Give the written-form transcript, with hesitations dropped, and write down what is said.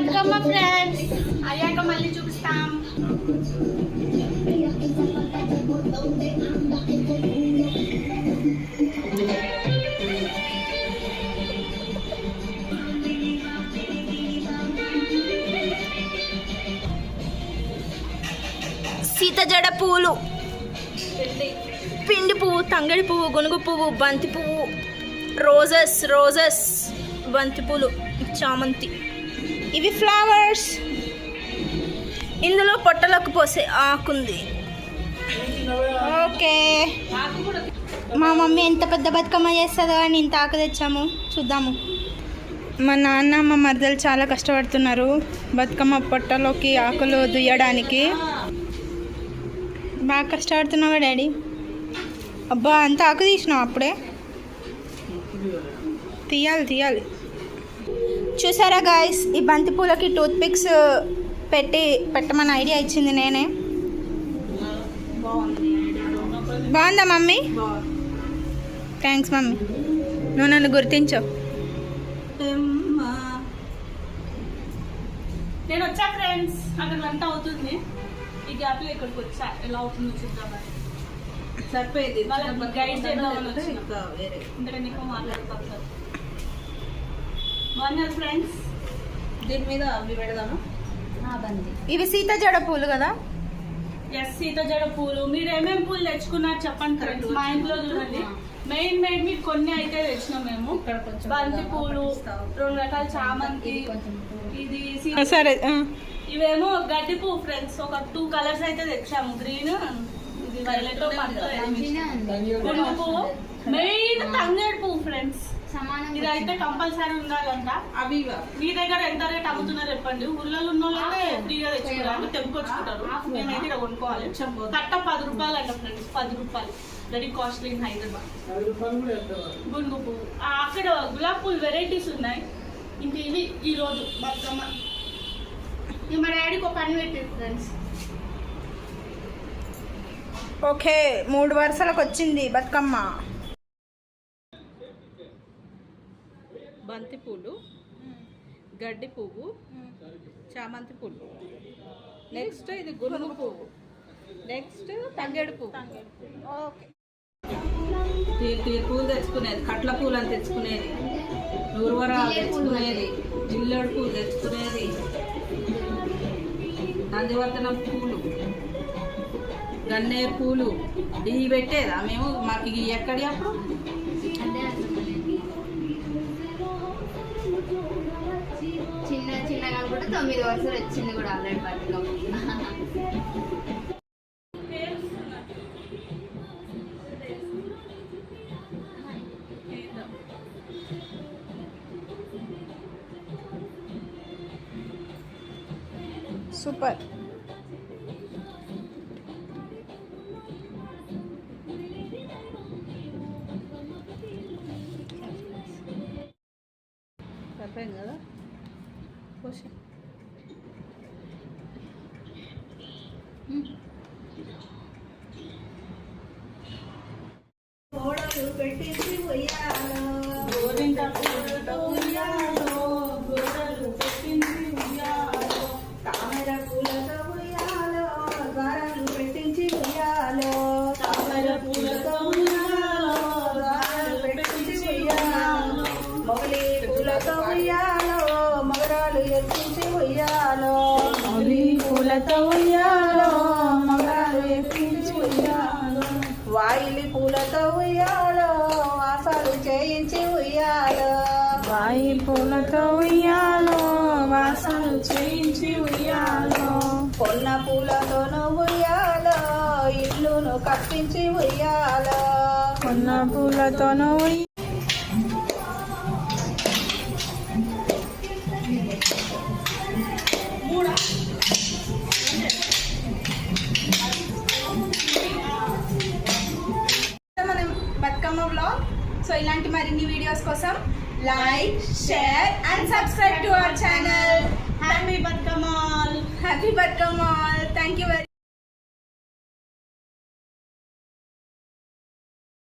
Bathukamma friends అయ్యాక మళ్ళీ చూపిస్తాం. సీత జడ పువ్వులు, పిండి పువ్వు, తంగడి పువ్వు, గునుగు పువ్వు, బంతి పువ్వు, రోజెస్, బంతి పూలు, చామంతి. ఇవి ఫ్లవర్స్. ఇందులో పొట్టలోకి పోసే ఆకుంది. ఓకే, మా మమ్మీ ఎంత పెద్ద బతుకమ్మ చేస్తుందో అని ఇంత ఆకు తెచ్చాము, చూద్దాము. మా నాన్న మా మరదలు చాలా కష్టపడుతున్నారు బతుకమ్మ పొట్టలోకి ఆకులు దుయ్యడానికి. బాగా కష్టపడుతున్నావా డాడీ? అబ్బా, అంత ఆకు తీసినావు అప్పుడే? తీయాలి. చూసారా గాయస్, ఈ బంతి పూలకి టూత్ పిక్స్ పెట్టమని ఐడియా ఇచ్చింది నేనే. బాగుందా మమ్మీ? థ్యాంక్స్ మమ్మీ, నువ్వు నన్ను గుర్తించావు. నేను వచ్చా ఫ్రెండ్స్, అక్కడ వంట అవుతుంది. ఈ గ్యాప్లో ఇక్కడికి వచ్చా, ఎలా అవుతుందో చూద్దామని. సరిపోయింది, వాళ్ళకి గైడ్ చేద్దామని వచ్చా. ఇంకా నీకు మాట్లాడుతాను. బాగున్నారు ఫ్రెండ్స్. దీని మీద అవి పెడదాము. ఇవి సీత జడ పూలు కదా? ఎస్, సీత జడ పూలు. మీరు ఏమేమి పూలు తెచ్చుకున్నారు చెప్పండి ఫ్రెండ్స్. మా ఇంట్లో చూడండి, మెయిన్ మీకు కొన్ని అయితే తెచ్చినాం మేము. బంతి పూలు, 2 రకాల చామంతి, ఇది సరే. ఇవేమో గడ్డి పువ్వు ఫ్రెండ్స్. ఒక 2 కలర్స్ అయితే తెచ్చాము, గ్రీన్, ఇది వైలెట్, గునుగు పువ్వు, మెయిన్ తంగేడు పువ్వు ఫ్రెండ్స్. ఇది అయితే కంపల్సరీ ఉండాలంట. అవి మీ దగ్గర ఎంత రేట్ అమ్ముతున్నారు చెప్పండి. ఊళ్ళలో ఉన్న వాళ్ళే ఫ్రీగా తెచ్చుకుంటారు, తెంపుకొచ్చుకుంటారు. మేమైతే ఇక్కడ కొనుక్కోవాలి. కట్ట 10 రూపాయలు అంట ఫ్రెండ్స్, 10 రూపాయలు. Very costly in Hyderabad. గునుగు పువ్వు, అక్కడ గులాబ్ పూలు వెరైటీస్ ఉన్నాయి. ఇంక ఇవి ఈరోజు బతుకమ్మ. ఇవి మా డాడీకి ఒక పని పెట్టారు ఫ్రెండ్స్. ఓకే, 3 వరుసలకు వచ్చింది బతుకమ్మ. బంతి పూలు, గడ్డి పువ్వు, చామంతి పువ్వు, నెక్స్ట్ ఇది గునుగు పువ్వు, నెక్స్ట్ తంగేడు పువ్వు. ఓకే, తీరు పూలు తెచ్చుకునేది, కట్ల పూలు అని తెచ్చుకునేది, నూరువరాలు తెచ్చుకునేది, జిల్లేడు పూలు తెచ్చుకునేది, నందివర్ధనం పూలు, గన్నేరు పూలు, ఇవి పెట్టేదా మేము. మాకు ఇవి ఎక్కడి అప్పుడు చిన్నగా కూడా 9 వరుసలు వచ్చింది కూడా ఆల్రెడీ బతుకమ్మ. సూపర్. సరిపోయింది కదా? కోడలు పెట్టించి ఉయ్యాలో, తామర పూలతో ఉయ్యాలో, గారాలు పెట్టించి ఉయ్యాలో, తామర పూలతో ఉయ్యాలో, గారాలు పెట్టించి ఉయ్యాలో, మొగలి పూలతో ఉయ్యాలో, మగరాలు ఎక్కించి ఉయ్యాలో, మొగలి పూలతో ఉయ్యాలో, మగరాలు ఎక్కించి ఉయ్యాలో, వాయిలి పూలతో ఉయ్యాలో, వాసాలు చేయించి ఉయ్యాలో, వాయి పూలతో ఉయ్యాలో, వాసాలు చేయించి ఉయ్యాలో, కొన్న పూలతోనూ ఉయ్యాలో, ఇల్లును కట్టించి ఉయ్యాలో, కొన్న పూలతోనూ బతుకమ్మ వ్లాగ్. సో ఇలాంటి మరిన్ని వీడియోస్ కోసం like, share and subscribe to our channel. Happy Bathukamma. Thank you very